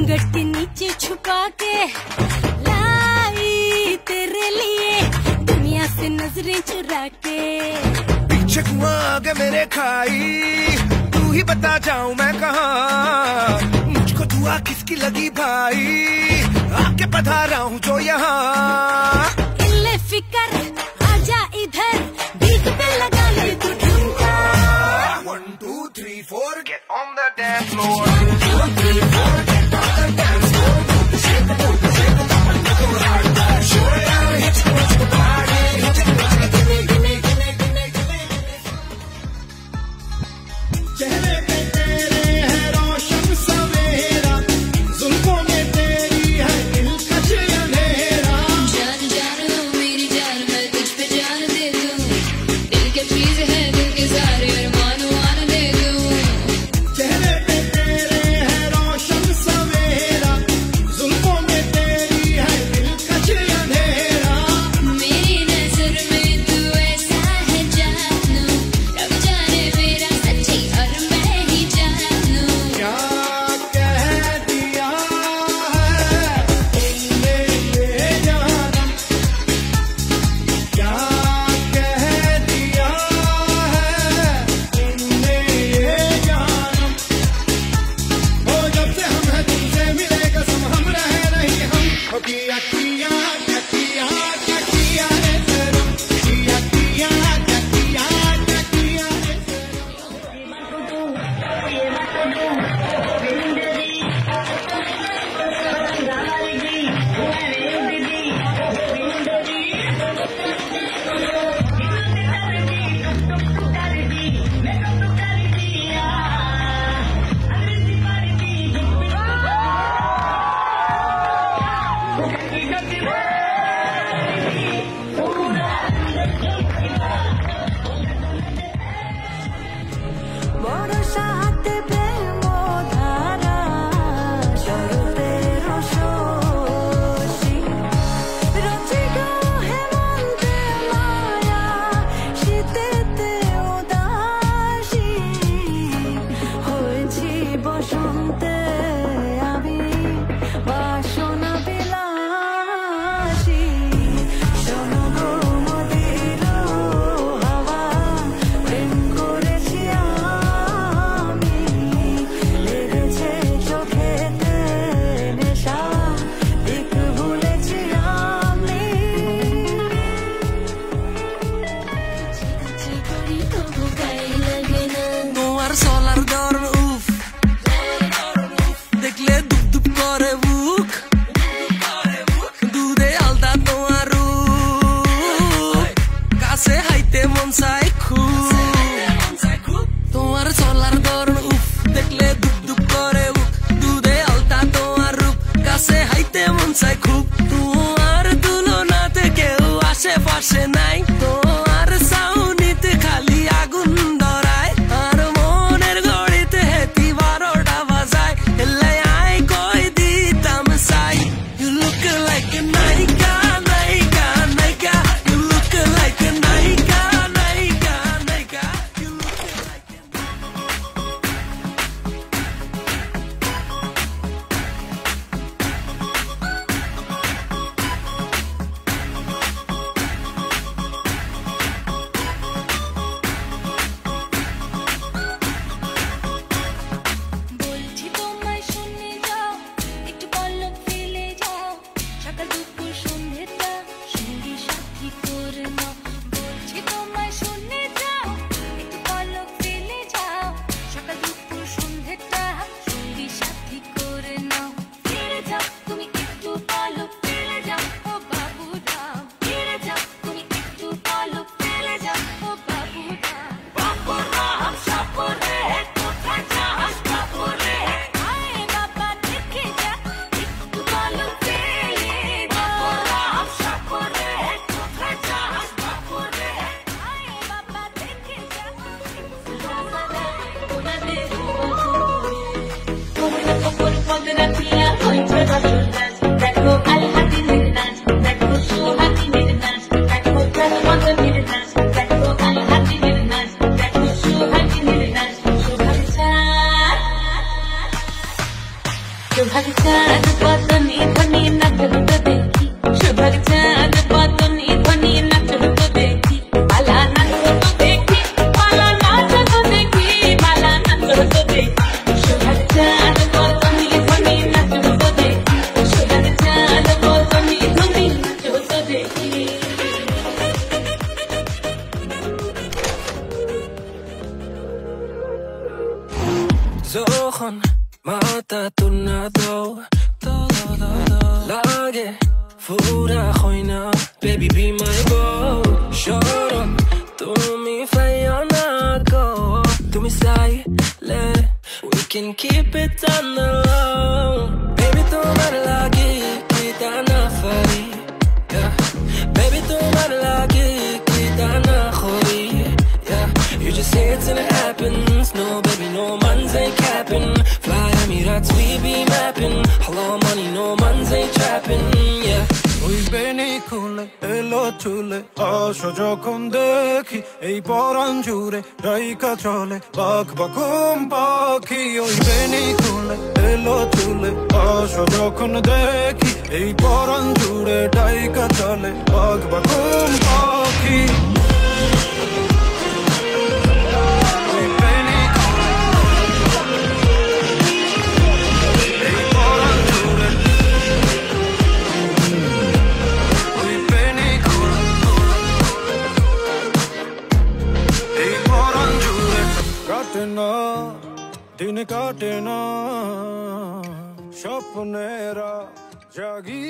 घूंघट नीचे छुपा के लाई तेरे लिए दुनिया से नजरें चुरा के। पीछे कुआं आगे मेरे खाई, तू ही बता जाऊं मैं कहाँ। मुझको दुआ किसकी लगी भाई, आके पधारा हूँ जो यहाँ। इल्ले फिकर आजा इधर, बीट पे लगा ले तू ठुमका। 1 2 3 4 get on the dance floor। 1 2 3 4 get on the dance floor। Shake the booty, shake the bum and make it hard back। Show it down, hit you with the body, hit you with the gimme, gimme, gimme, gimme, gimme। चेहरे पे तेरे है रोशन सवेरा, जुल्फों में तेरी है दिलकश अंधेरा। जान जान लो मेरी जान, मैं तुझ पे जान दे दूं। दिल के चीज है दिल के सारे अरमान मान दे दूं। चेहरे पे तेरे है रोशन सवेरा, जुल्फों में तेरी है दिलकश अंधेरा। मेरी नजर में तू ऐसा है जानू, रब जाने मेरा सच्ची और मैं ही जानू। क्या कह दिया है तुमने ये जानम, क्या कह दिया है तुमने ये जानम। हो जब से हम हैं तुमसे मिले कसम, हम रहे नहीं हम। हो किया किया क्या किया क्या किया रे सनम, किया किया क्या किया क्या किया रे सनम। ভরসা হাতে প্রেম ধারা, শরতের শশী রচিক হেমন্তে মায়া, শীতেতে উদাসী হয়েছি বসন্তে আমি বাসনা বিলাসী। শোনো গো মদির হাওয়া, প্রেম করেছি আমি, লেগেছে চোখেতে নেশা, দিক ভুলেছি আমি। চিকাচি করি তবু গায়ে লাগে না, তোমার চলার ধরন উফ, দেখলে দুপ দুপ করে বুক, দুধে আলতা তোমার রূপ, কাছে হাইতে মন চাই খুব। তোমার চলার ধরন উফ, দেখলে দুপ দুপ করে বুক, দুধে আলতা তোমার রূপ, কাছে হাইতে মন চাই খুব। তোমার তুলনাতে কেউ আশেপাশে নাই, তোমার সাউনিতে খালি আগুন ধরায়, আর মনের ঘড়িতে হেতি 12টা বাজায়। হেলে আই কই দিতাম চাই, you look like a নায়িকা নায়িকা নায়িকা, you look like a নায়িকা নায়িকা নায়িকা, you look like a বলছি তোমায় শুনে যাও, একটু পলক ফেলে যাও, সকাল দুপুর সন্ধ্যেটা সঙ্গী সাথী করে নাও। বলছি তোমায় শুনে যাও, একটু পলক ফেলে যাও, সকাল দুপুর সন্ধ্যেটা সঙ্গী সাথী করে নাও। ফিরে যাও তুমি একটু পলক ফেলে যাও, ও বাবুরাম ফিরে যাও তুমি একটু পলক ফেলে যাও, ও বাবুরাম। বাবুরাম সাপুরে কোথায় যাস বাবুরে, আয় বাবা দেখে যা একটু পলক ফেলে যা। বাবুরাম সাপুরে কোথায় যাস বাবুরে, আয় বাবা দেখে যা একটু পলক ফেলে যা। সোহাগ চাঁদ বদনি ধ্বনি নাচলো তো দেখি সোহাগ চাঁদ বদনি ধ্বনি নাচলো তো দেখি পালা নাচলো তো দেখি পালা নাচলো তো দেখি পালা নাচলো তো দেখি সোহাগ চাঁদ বদনি ধ্বনি নাচলো তো দেখি সোহাগ চাঁদ বদনি ধ্বনি নাচলো তো দেখি যখন মাথা তুলনাতো লাগে ফুরা হয় না baby be my boy শরম তুমি ফাইও না গো তুমি silent we can keep it on the low baby তোমার লাগে কিতা না ফারি baby তোমার লাগে কিতা না খরি you just say it till it happens no baby no man's ain't capping fly Emirates we be mapping hello money no man's ain't trapping yeah ওই বেনি খুলে এলো চুলে আসো যখন দেখি এই পরাণ জুড়ে ডাইকা চলে বাঘ বাকুম পাখি ওই বেনি খুলে এলো চুলে আসো যখন দেখি এই পরাণ জুড়ে ডাইকা চলে বাঘ বাকুম পাখি दिन काटे ना स्वप्नेरा जागी